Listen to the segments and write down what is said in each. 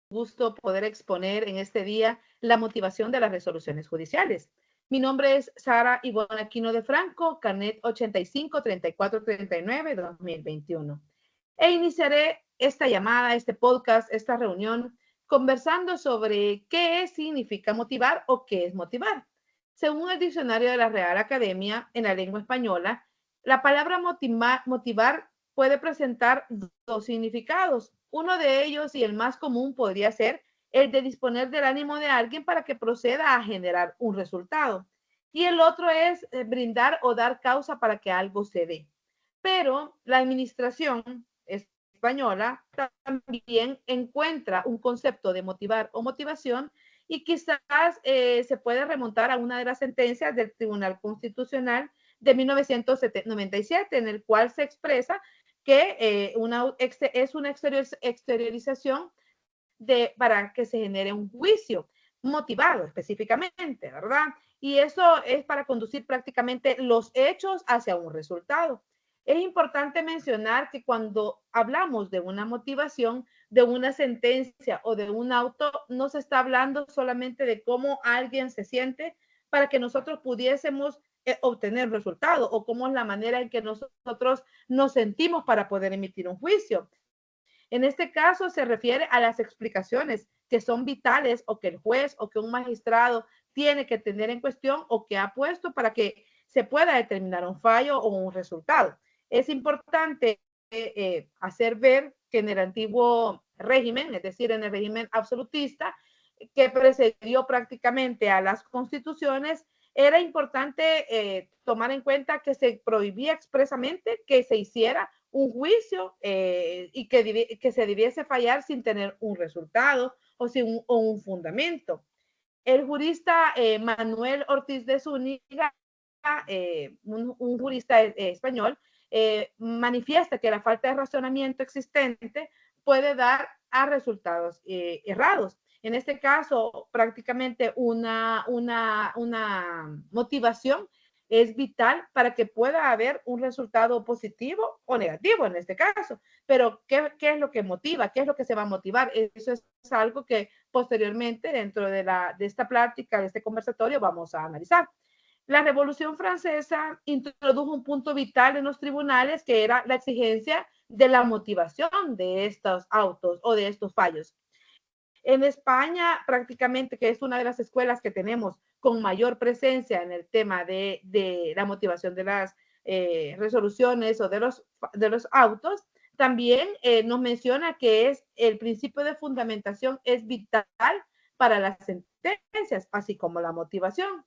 gusto poder exponer en este día la motivación de las resoluciones judiciales. Mi nombre es Sara Ivonne Aquino de Franco, carnet 85-3439-2021. E iniciaré esta llamada, este podcast, esta reunión, conversando sobre qué significa motivar o qué es motivar. Según el diccionario de la Real Academia en la lengua española, la palabra motivar puede presentar dos significados. Uno de ellos y el más común podría ser el de disponer del ánimo de alguien para que proceda a generar un resultado. Y el otro es brindar o dar causa para que algo se dé. Pero la administración española también encuentra un concepto de motivar o motivación y quizás se puede remontar a una de las sentencias del Tribunal Constitucional de 1997, en el cual se expresa que es una exteriorización para que se genere un juicio motivado específicamente, ¿verdad? Y eso es para conducir prácticamente los hechos hacia un resultado. Es importante mencionar que cuando hablamos de una motivación, de una sentencia o de un auto, no se está hablando solamente de cómo alguien se siente para que nosotros pudiésemos obtener resultados o cómo es la manera en que nosotros nos sentimos para poder emitir un juicio. En este caso se refiere a las explicaciones que son vitales o que el juez o que un magistrado tiene que tener en cuestión o que ha puesto para que se pueda determinar un fallo o un resultado. Es importante hacer ver que en el antiguo régimen, es decir, en el régimen absolutista, que precedió prácticamente a las constituciones, era importante tomar en cuenta que se prohibía expresamente que se hiciera un juicio y que se debiese fallar sin tener un resultado o un fundamento. El jurista Manuel Ortiz de Zúñiga, un jurista español, manifiesta que la falta de razonamiento existente puede dar a resultados errados. En este caso, prácticamente una motivación es vital para que pueda haber un resultado positivo o negativo en este caso. Pero, ¿qué es lo que motiva? ¿Qué es lo que se va a motivar? Eso es algo que posteriormente, dentro de esta plática, de este conversatorio, vamos a analizar. La Revolución Francesa introdujo un punto vital en los tribunales, que era la exigencia de la motivación de estos autos o de estos fallos. En España, prácticamente, que es una de las escuelas que tenemos con mayor presencia en el tema de la motivación de las resoluciones o de los autos, también nos menciona que es el principio de fundamentación es vital para las sentencias, así como la motivación.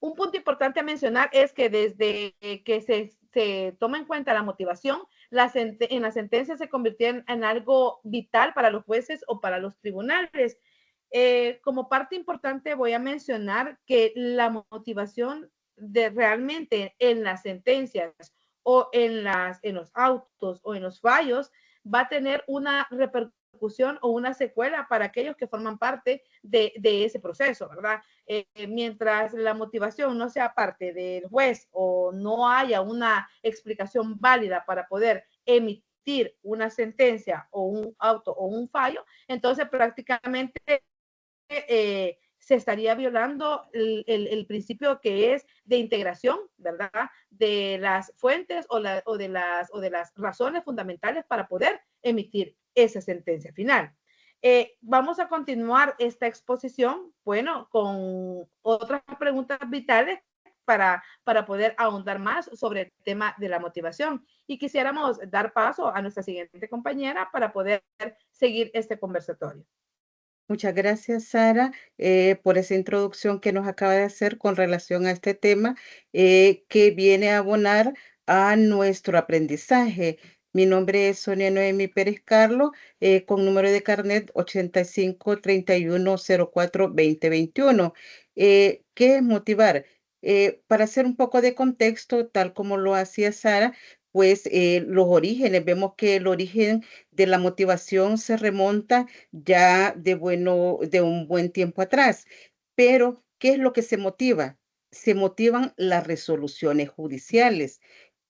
Un punto importante a mencionar es que desde que se toma en cuenta la motivación, en la sentencia se convirtió en algo vital para los jueces o para los tribunales. Como parte importante voy a mencionar que la motivación de realmente en las sentencias o en los autos o en los fallos va a tener una repercusión o una secuela para aquellos que forman parte de ese proceso, ¿verdad? Mientras la motivación no sea parte del juez o no haya una explicación válida para poder emitir una sentencia o un auto o un fallo, entonces prácticamente se estaría violando el principio que es de integración, ¿verdad? De las fuentes o de las razones fundamentales para poder emitir esa sentencia final. Vamos a continuar esta exposición, bueno, con otras preguntas vitales para poder ahondar más sobre el tema de la motivación. Y quisiéramos dar paso a nuestra siguiente compañera para poder seguir este conversatorio. Muchas gracias, Sara, por esa introducción que nos acaba de hacer con relación a este tema que viene a abonar a nuestro aprendizaje. Mi nombre es Sonia Noemi Pérez Carlos, con número de carnet 85-3104-2021. ¿Qué es motivar? Para hacer un poco de contexto, tal como lo hacía Sara, pues los orígenes, vemos que el origen de la motivación se remonta ya de un buen tiempo atrás. Pero, ¿qué es lo que se motiva? Se motivan las resoluciones judiciales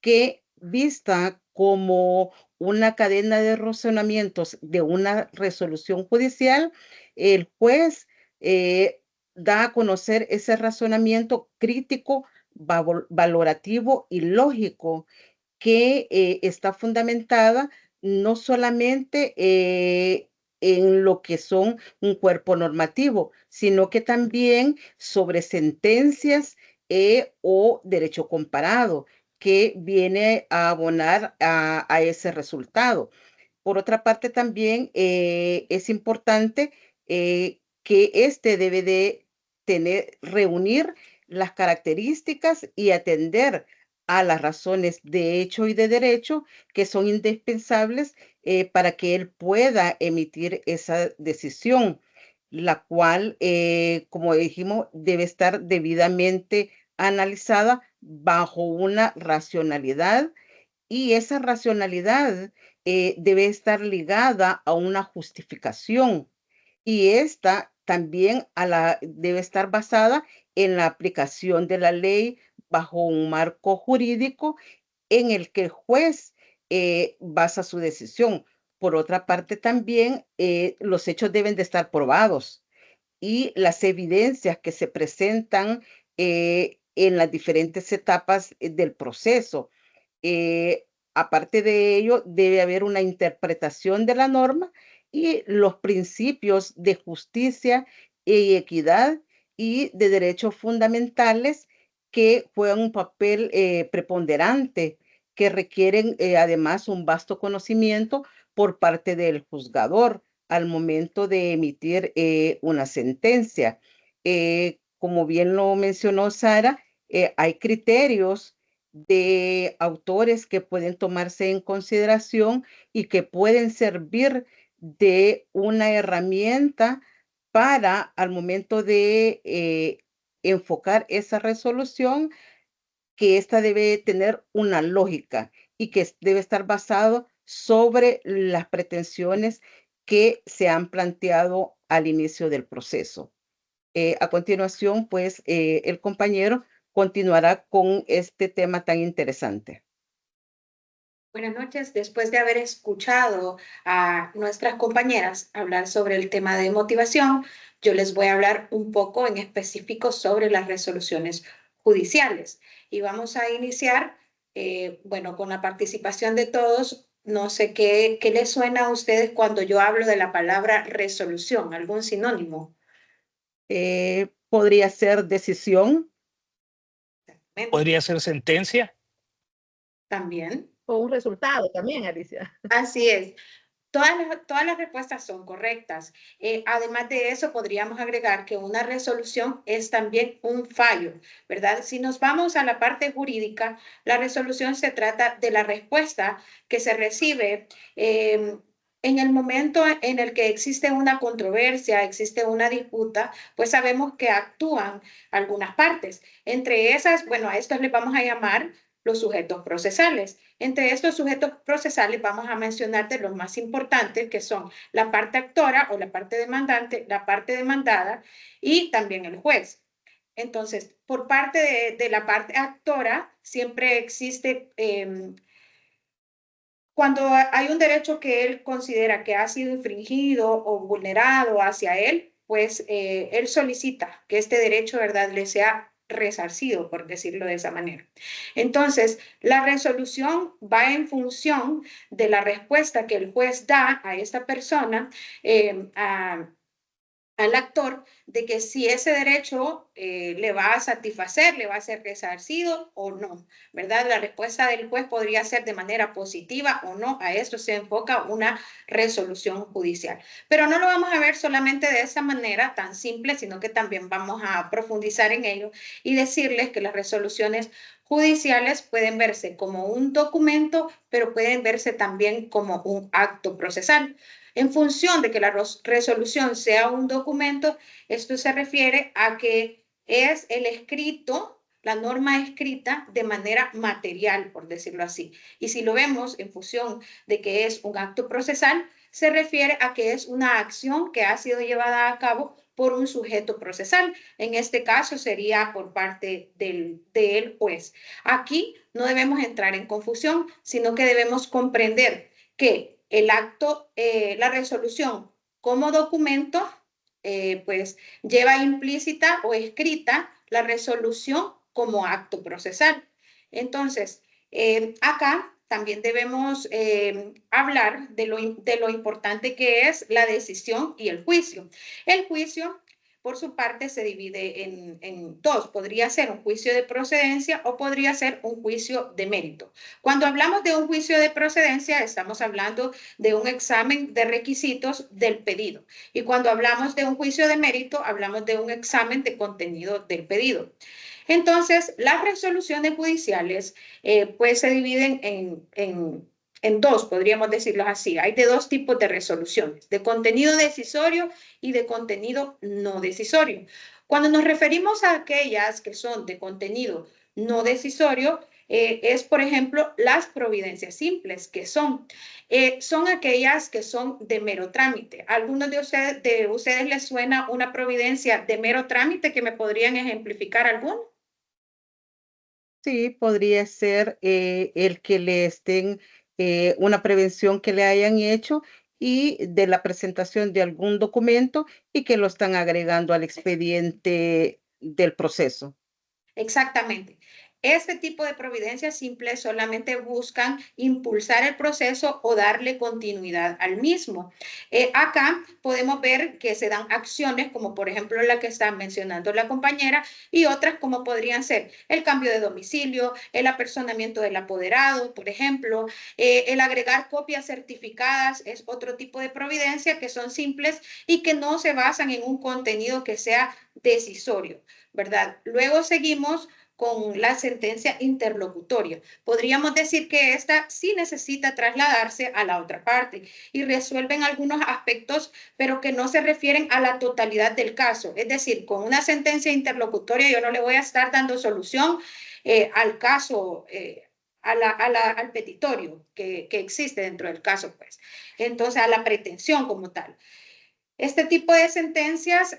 que, vista como una cadena de razonamientos de una resolución judicial, el juez da a conocer ese razonamiento crítico, valorativo y lógico que está fundamentada no solamente en lo que son un cuerpo normativo, sino que también sobre sentencias o derecho comparado, que viene a abonar a ese resultado. Por otra parte, también es importante que este debe de reunir las características y atender a las razones de hecho y de derecho que son indispensables para que él pueda emitir esa decisión, la cual, como dijimos, debe estar debidamente analizada bajo una racionalidad, y esa racionalidad debe estar ligada a una justificación, y esta también debe estar basada en la aplicación de la ley bajo un marco jurídico en el que el juez basa su decisión. Por otra parte, también los hechos deben de estar probados y las evidencias que se presentan en las diferentes etapas del proceso. Eh, Aparte de ello, debe haber una interpretación de la norma y los principios de justicia y equidad y de derechos fundamentales que juegan un papel preponderante, que requieren además un vasto conocimiento por parte del juzgador al momento de emitir una sentencia. Como bien lo mencionó Sara, hay criterios de autores que pueden tomarse en consideración y que pueden servir de una herramienta para al momento de enfocar esa resolución, que ésta debe tener una lógica y que debe estar basado sobre las pretensiones que se han planteado al inicio del proceso. A continuación, pues, el compañero continuará con este tema tan interesante. Buenas noches. Después de haber escuchado a nuestras compañeras hablar sobre el tema de motivación, yo les voy a hablar un poco en específico sobre las resoluciones judiciales. Y vamos a iniciar, bueno, con la participación de todos. No sé qué les suena a ustedes cuando yo hablo de la palabra resolución, algún sinónimo. Podría ser decisión. Podría ser sentencia. También. O un resultado también, Alicia. Así es. Todas las respuestas son correctas. Además de eso, podríamos agregar que una resolución es también un fallo, ¿verdad? Si nos vamos a la parte jurídica, la resolución se trata de la respuesta que se recibe en el momento en el que existe una controversia, existe una disputa, pues sabemos que actúan algunas partes. Entre esas, bueno, a estos les vamos a llamar los sujetos procesales. Entre estos sujetos procesales vamos a mencionar de los más importantes, que son la parte actora o la parte demandante, la parte demandada y también el juez. Entonces, por parte de la parte actora, siempre existe, cuando hay un derecho que él considera que ha sido infringido o vulnerado hacia él, pues él solicita que este derecho, ¿verdad?, le sea resarcido, por decirlo de esa manera. Entonces, la resolución va en función de la respuesta que el juez da a esta persona, al actor, de que si ese derecho le va a satisfacer, le va a ser resarcido o no, ¿verdad? La respuesta del juez podría ser de manera positiva o no. A esto se enfoca una resolución judicial. Pero no lo vamos a ver solamente de esa manera tan simple, sino que también vamos a profundizar en ello y decirles que las resoluciones judiciales pueden verse como un documento, pero pueden verse también como un acto procesal. En función de que la resolución sea un documento, esto se refiere a que es el escrito, la norma escrita de manera material, por decirlo así. Y si lo vemos en función de que es un acto procesal, se refiere a que es una acción que ha sido llevada a cabo por un sujeto procesal. En este caso sería por parte del juez. Aquí no debemos entrar en confusión, sino que debemos comprender que el acto, la resolución como documento, pues lleva implícita o escrita la resolución como acto procesal. Entonces, acá también debemos hablar de lo importante que es la decisión y el juicio. El juicio, por su parte, se divide en dos. Podría ser un juicio de procedencia o podría ser un juicio de mérito. Cuando hablamos de un juicio de procedencia, estamos hablando de un examen de requisitos del pedido. Y cuando hablamos de un juicio de mérito, hablamos de un examen de contenido del pedido. Entonces, las resoluciones judiciales pues se dividen en dos, podríamos decirlo así. Hay de dos tipos de resoluciones, de contenido decisorio y de contenido no decisorio. Cuando nos referimos a aquellas que son de contenido no decisorio, es, por ejemplo, las providencias simples, que son aquellas que son de mero trámite. ¿A algunos de ustedes les suena una providencia de mero trámite que me podrían ejemplificar alguno? Sí, podría ser el que le estén, una prevención que le hayan hecho y de la presentación de algún documento y que lo están agregando al expediente del proceso. Exactamente. Este tipo de providencias simples solamente buscan impulsar el proceso o darle continuidad al mismo. Acá podemos ver que se dan acciones como por ejemplo la que está mencionando la compañera y otras como podrían ser el cambio de domicilio, el apersonamiento del apoderado, por ejemplo, el agregar copias certificadas es otro tipo de providencia que son simples y que no se basan en un contenido que sea decisorio, ¿verdad? Luego seguimos con la sentencia interlocutoria. Podríamos decir que esta sí necesita trasladarse a la otra parte y resuelven algunos aspectos, pero que no se refieren a la totalidad del caso. Es decir, con una sentencia interlocutoria yo no le voy a estar dando solución al caso, al petitorio que existe dentro del caso, pues. Entonces, a la pretensión como tal. Este tipo de sentencias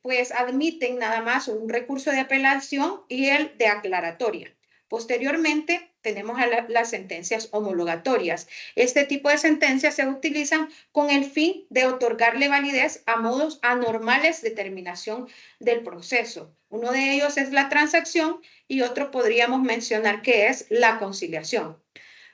pues admiten nada más un recurso de apelación y el de aclaratoria. Posteriormente tenemos a las sentencias homologatorias. Este tipo de sentencias se utilizan con el fin de otorgarle validez a modos anormales de terminación del proceso. Uno de ellos es la transacción y otro podríamos mencionar que es la conciliación.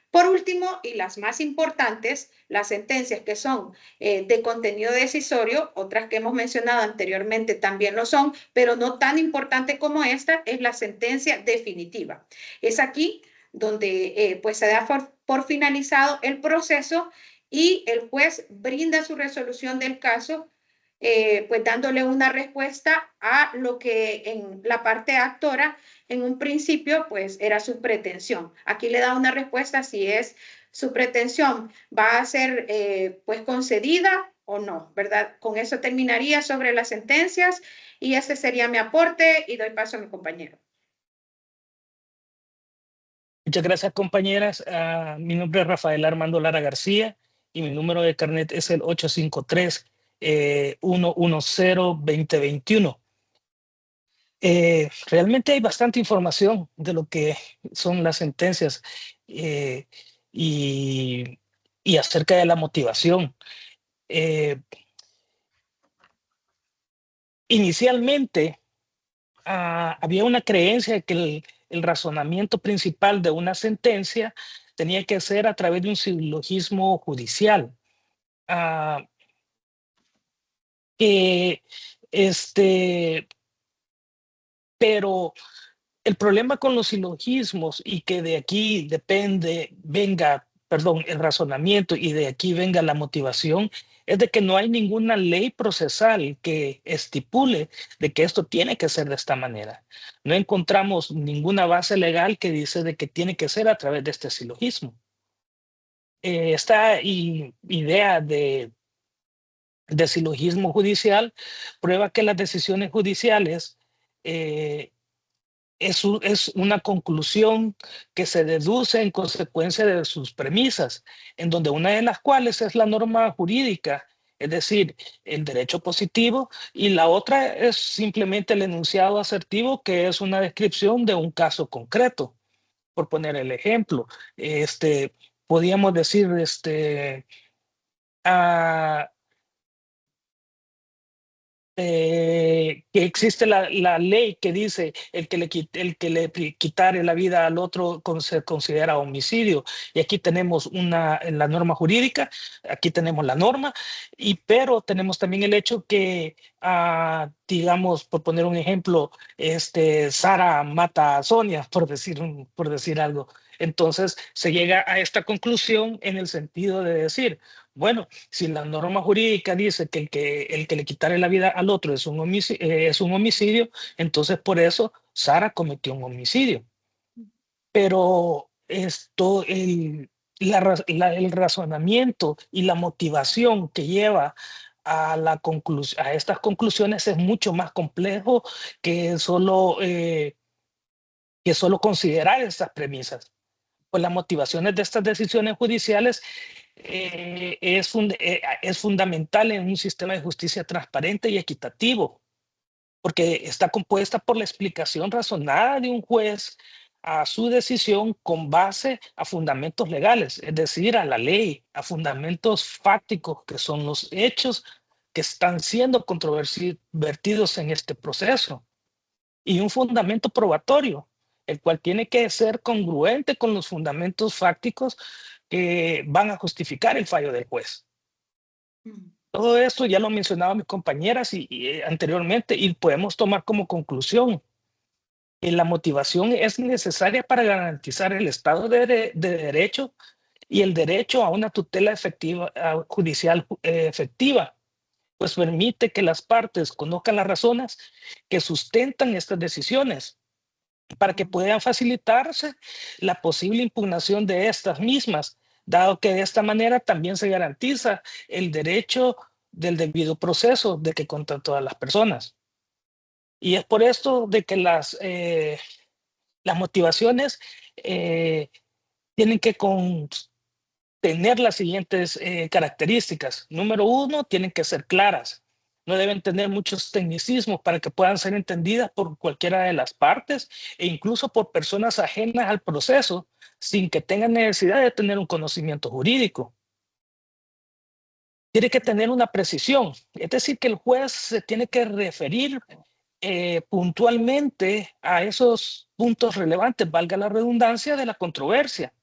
Por último, y las más importantes, las sentencias que son de contenido decisorio, otras que hemos mencionado anteriormente también lo son, pero no tan importante como esta, es la sentencia definitiva. Es aquí donde pues se da por finalizado el proceso y el juez brinda su resolución del caso, pues dándole una respuesta a lo que en la parte actora en un principio pues era su pretensión. Aquí le da una respuesta si es su pretensión va a ser pues concedida o no, ¿verdad? Con eso terminaría sobre las sentencias y ese sería mi aporte y doy paso a mi compañero. Muchas gracias, compañeras. Mi nombre es Rafael Armando Lara García y mi número de carnet es el 853-110-2021. Realmente hay bastante información de lo que son las sentencias y acerca de la motivación. Inicialmente, había una creencia de que el razonamiento principal de una sentencia tenía que ser a través de un silogismo judicial. Que pero el problema con los silogismos y que de aquí venga el razonamiento y de aquí venga la motivación, es de que no hay ninguna ley procesal que estipule de que esto tiene que ser de esta manera. No encontramos ninguna base legal que dice de que tiene que ser a través de este silogismo. Esta idea de silogismo judicial prueba que las decisiones judiciales es una conclusión que se deduce en consecuencia de sus premisas, en donde una de las cuales es la norma jurídica es decir, el derecho positivo, y la otra es simplemente el enunciado asertivo, que es una descripción de un caso concreto. Por poner el ejemplo, podríamos decir, ah, que existe la ley que dice el que le quitare la vida al otro se considera homicidio. Y aquí tenemos en la norma jurídica, aquí tenemos la norma, pero tenemos también el hecho que, digamos, por poner un ejemplo, Sara mata a Sonia, por decir algo. Entonces se llega a esta conclusión en el sentido de decir, bueno, si la norma jurídica dice que el que le quitare la vida al otro es un homicidio, entonces por eso Sara cometió un homicidio. Pero el razonamiento y la motivación que lleva a estas conclusiones es mucho más complejo que solo considerar estas premisas. Pues las motivaciones de estas decisiones judiciales es fundamental en un sistema de justicia transparente y equitativo, porque está compuesta por la explicación razonada de un juez a su decisión con base a fundamentos legales, es decir, a la ley, a fundamentos fácticos, que son los hechos que están siendo controvertidos en este proceso, y un fundamento probatorio, el cual tiene que ser congruente con los fundamentos fácticos que van a justificar el fallo del juez. Todo esto ya lo mencionaba mis compañeras anteriormente, y podemos tomar como conclusión que la motivación es necesaria para garantizar el Estado de Derecho y el derecho a una tutela judicial efectiva, pues permite que las partes conozcan las razones que sustentan estas decisiones, para que puedan facilitarse la posible impugnación de estas mismas, dado que de esta manera también se garantiza el derecho del debido proceso de que contan todas las personas. Y es por esto de que las motivaciones tienen que tener las siguientes características. Número uno, tienen que ser claras. No deben tener muchos tecnicismos para que puedan ser entendidas por cualquiera de las partes e incluso por personas ajenas al proceso, sin que tengan necesidad de tener un conocimiento jurídico. Tiene que tener una precisión, es decir, que el juez se tiene que referir puntualmente a esos puntos relevantes, valga la redundancia, de la controversia,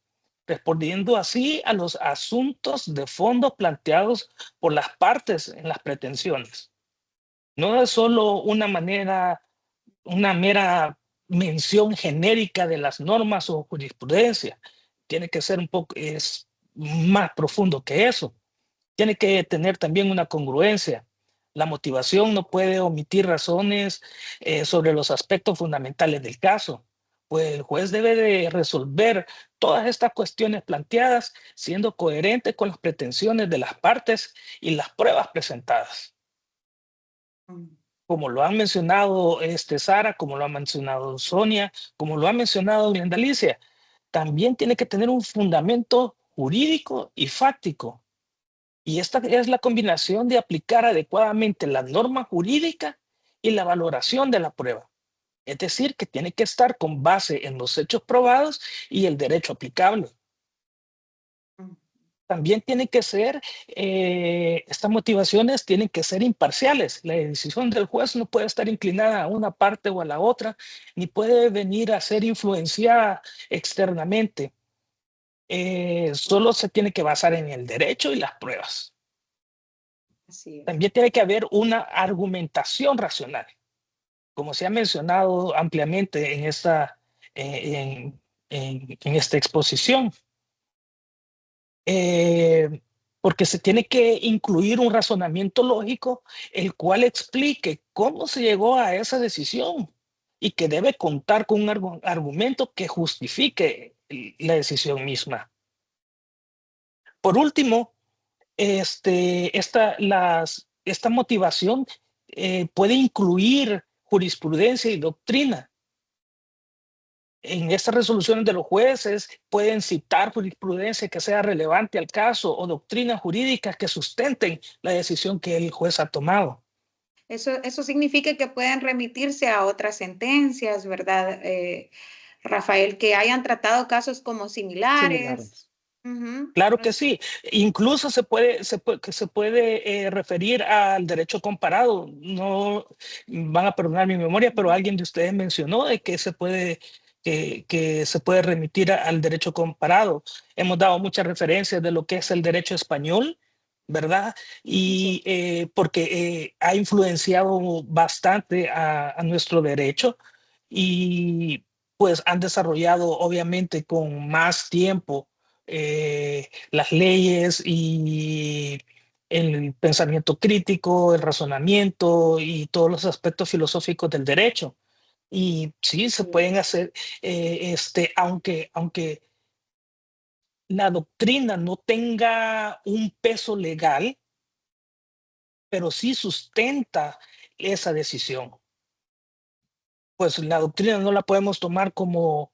respondiendo así a los asuntos de fondo planteados por las partes en las pretensiones. No es solo una mera mención genérica de las normas o jurisprudencia. Tiene que ser es más profundo que eso. Tiene que tener también una congruencia. La motivación no puede omitir razones sobre los aspectos fundamentales del caso, pues el juez debe de resolver todas estas cuestiones planteadas siendo coherente con las pretensiones de las partes y las pruebas presentadas. Como lo han mencionado Sara, como lo ha mencionado Sonia, como lo ha mencionado Glenda Alicia, también tiene que tener un fundamento jurídico y fáctico. Y esta es la combinación de aplicar adecuadamente la norma jurídica y la valoración de la prueba. Es decir, que tiene que estar con base en los hechos probados y el derecho aplicable. También tiene que ser, estas motivaciones tienen que ser imparciales. La decisión del juez no puede estar inclinada a una parte o a la otra, ni puede venir a ser influenciada externamente. Solo se tiene que basar en el derecho y las pruebas. Así es. También tiene que haber una argumentación racional, como se ha mencionado ampliamente en esta exposición. Porque se tiene que incluir un razonamiento lógico, el cual explique cómo se llegó a esa decisión y que debe contar con un argumento que justifique la decisión misma. Por último, esta motivación puede incluir jurisprudencia y doctrina. en estas resoluciones de los jueces pueden citar jurisprudencia que sea relevante al caso o doctrinas jurídicas que sustenten la decisión que el juez ha tomado. Eso significa que pueden remitirse a otras sentencias, ¿verdad, Rafael? Que hayan tratado casos como similares. Similares. Claro que sí. Incluso se puede referir al derecho comparado. No van a perdonar mi memoria, pero alguien de ustedes mencionó de que se puede remitir al derecho comparado. Hemos dado muchas referencias de lo que es el derecho español, ¿verdad? Y porque ha influenciado bastante a nuestro derecho y pues han desarrollado obviamente con más tiempo las leyes y el pensamiento crítico, el razonamiento y todos los aspectos filosóficos del derecho. Y sí, se pueden hacer, aunque la doctrina no tenga un peso legal, pero sí sustenta esa decisión. Pues la doctrina no la podemos tomar como,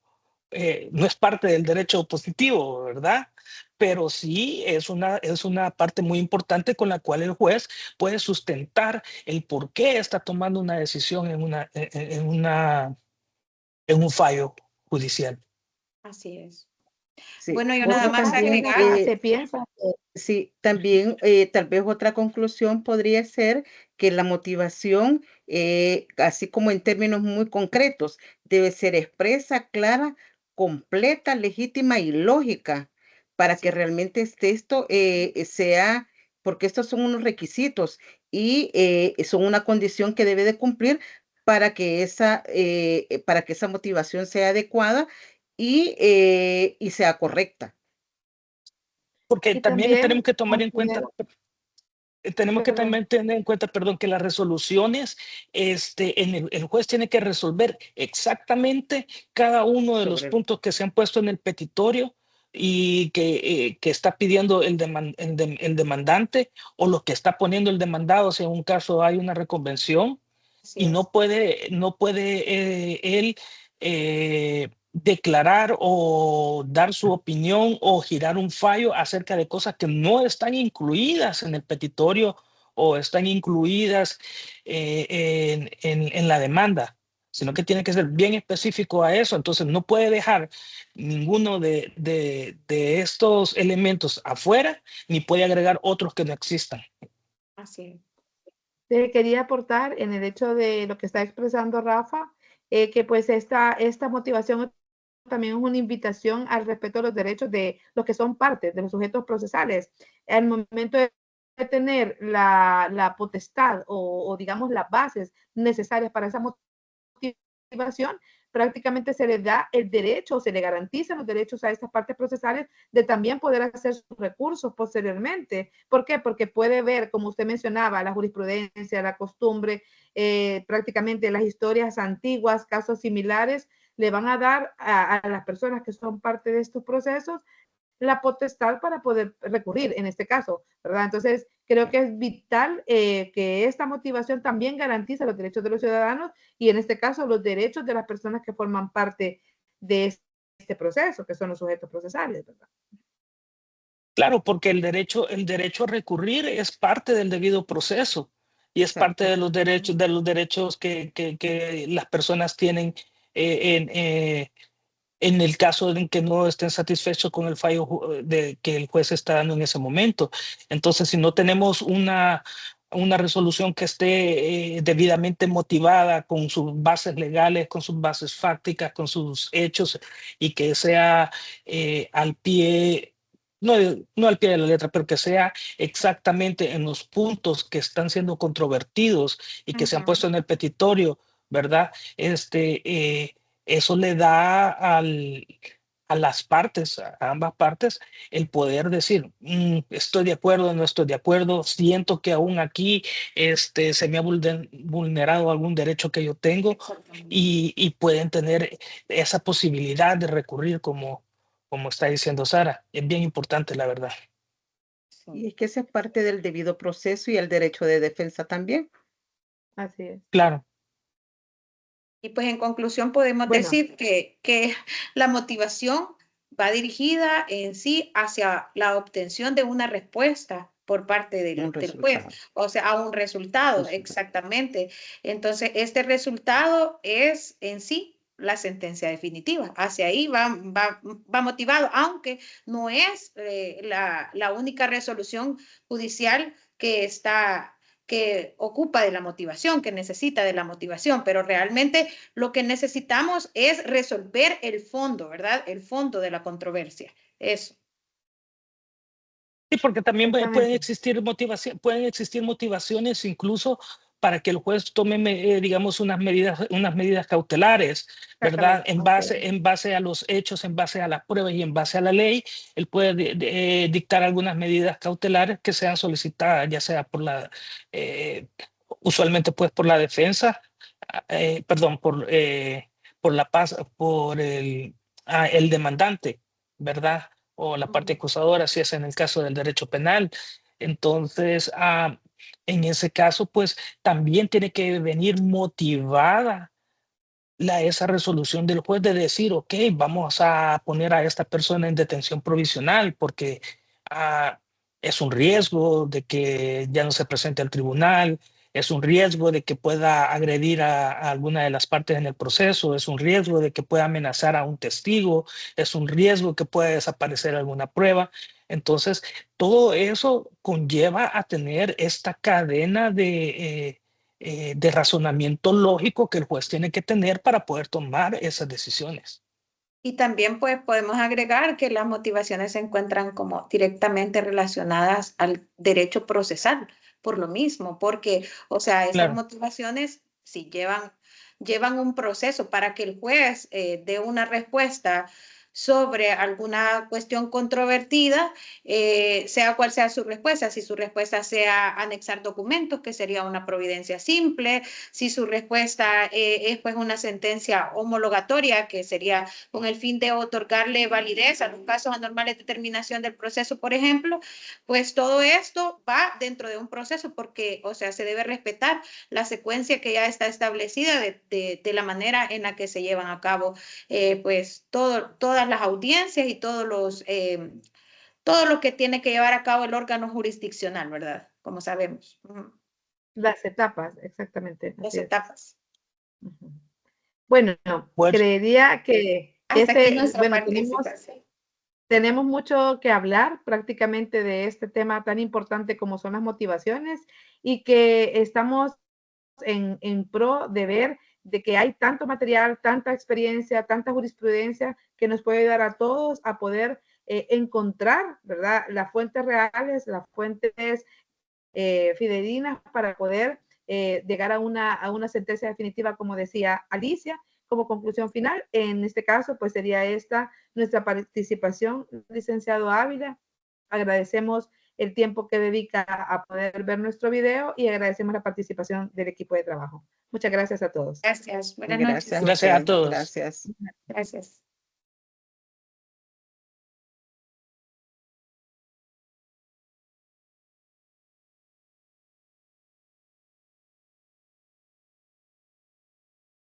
no es parte del derecho positivo, ¿verdad? Pero sí es una parte muy importante con la cual el juez puede sustentar el por qué está tomando una decisión en un fallo judicial. Así es. Sí. Bueno, yo Porque nada más también, agregar. Se piensa que sí, también tal vez otra conclusión podría ser que la motivación, así como en términos muy concretos, debe ser expresa, clara, completa, legítima y lógica para que realmente esto sea, porque estos son unos requisitos y son una condición que debe de cumplir para que esa motivación sea adecuada y sea correcta. Porque y también tenemos también que tomar en cuenta, considero, tenemos que perdón, también tener en cuenta, perdón, que las resoluciones, el juez tiene que resolver exactamente cada uno de los Sobre puntos que se han puesto en el petitorio y que está pidiendo el demandante o lo que está poniendo el demandado, si en un caso hay una reconvención, Así y es. no puede él declarar o dar su opinión o girar un fallo acerca de cosas que no están incluidas en el petitorio o están incluidas en la demanda, sino que tiene que ser bien específico a eso. Entonces no puede dejar ninguno de estos elementos afuera, ni puede agregar otros que no existan. Así es. quería aportar en el hecho de lo que está expresando Rafa, que pues esta motivación también es una invitación al respeto de los derechos de los que son parte de los sujetos procesales. Al momento de tener la potestad o digamos las bases necesarias para esa motivación, prácticamente se le da el derecho o se le garantizan los derechos a estas partes procesales de también poder hacer sus recursos posteriormente. ¿Por qué? Porque puede ver, como usted mencionaba, la jurisprudencia, la costumbre, prácticamente las historias antiguas, casos similares, le van a dar a las personas que son parte de estos procesos la potestad para poder recurrir en este caso, ¿verdad? Entonces, creo que es vital que esta motivación también garantice los derechos de los ciudadanos y en este caso los derechos de las personas que forman parte de este proceso, que son los sujetos procesales, ¿verdad? Claro, porque el derecho a recurrir es parte del debido proceso y es parte exacto. de los derechos que las personas tienen en el caso en que no estén satisfechos con el fallo que el juez está dando en ese momento. Entonces, si no tenemos una resolución que esté debidamente motivada con sus bases legales, con sus bases fácticas, con sus hechos y que sea al pie, no, no al pie de la letra, pero que sea exactamente en los puntos que están siendo controvertidos y que se han puesto en el petitorio, ¿verdad? Eso le da a las partes, a ambas partes, el poder decir, estoy de acuerdo, no estoy de acuerdo, siento que aún aquí se me ha vulnerado algún derecho que yo tengo y pueden tener esa posibilidad de recurrir como está diciendo Sara. Es bien importante, la verdad. Y es que esa es parte del debido proceso y el derecho de defensa también. Así es. Claro. Y pues en conclusión podemos Bueno. decir que la motivación va dirigida en sí hacia la obtención de una respuesta por parte del juez, o sea, a un resultado, exactamente. Entonces, este resultado es en sí la sentencia definitiva. Hacia ahí va motivado, aunque no es la única resolución judicial que ocupa de la motivación, que necesita de la motivación, pero realmente lo que necesitamos es resolver el fondo, ¿verdad? El fondo de la controversia. Eso. Sí, porque también pueden Exactamente. pueden existir motivaciones incluso para que el juez tome, digamos, unas medidas cautelares, ¿verdad? Exactamente, En base a los hechos, en base a las pruebas y en base a la ley, él puede dictar algunas medidas cautelares que sean solicitadas, ya sea usualmente pues por la defensa, perdón, por la paz, por el demandante, ¿verdad? O la parte acusadora, si es en el caso del derecho penal. Entonces, en ese caso, pues también tiene que venir motivada esa resolución del juez de decir, ok, vamos a poner a esta persona en detención provisional porque es un riesgo de que ya no se presente al tribunal, es un riesgo de que pueda agredir a alguna de las partes en el proceso, es un riesgo de que pueda amenazar a un testigo, es un riesgo que pueda desaparecer alguna prueba. Entonces, todo eso conlleva a tener esta cadena de razonamiento lógico que el juez tiene que tener para poder tomar esas decisiones. Y también pues podemos agregar que las motivaciones se encuentran como directamente relacionadas al derecho procesal, por lo mismo, porque, o sea, estas Claro. motivaciones sí llevan un proceso para que el juez dé una respuesta sobre alguna cuestión controvertida, sea cual sea su respuesta, si su respuesta sea anexar documentos, que sería una providencia simple, si su respuesta es pues una sentencia homologatoria, que sería con el fin de otorgarle validez a los casos anormales de terminación del proceso, por ejemplo, pues todo esto va dentro de un proceso porque, o sea, se debe respetar la secuencia que ya está establecida de la manera en la que se llevan a cabo, pues, todas las audiencias y todo lo que tiene que llevar a cabo el órgano jurisdiccional, ¿verdad? Como sabemos. Las etapas, exactamente. Las etapas. Bueno, Pues, creería que hasta aquí nuestra participación. Tenemos mucho que hablar prácticamente de este tema tan importante como son las motivaciones y que estamos en pro de ver de que hay tanto material, tanta experiencia, tanta jurisprudencia que nos puede ayudar a todos a poder encontrar, ¿verdad? Las fuentes reales, las fuentes fidedignas para poder llegar a una sentencia definitiva, como decía Alicia, como conclusión final. En este caso, pues sería esta nuestra participación, licenciado Ávila. Agradecemos el tiempo que dedica a poder ver nuestro video y agradecemos la participación del equipo de trabajo. Muchas gracias a todos. Gracias. Buenas noches. gracias a todos. Gracias. Gracias.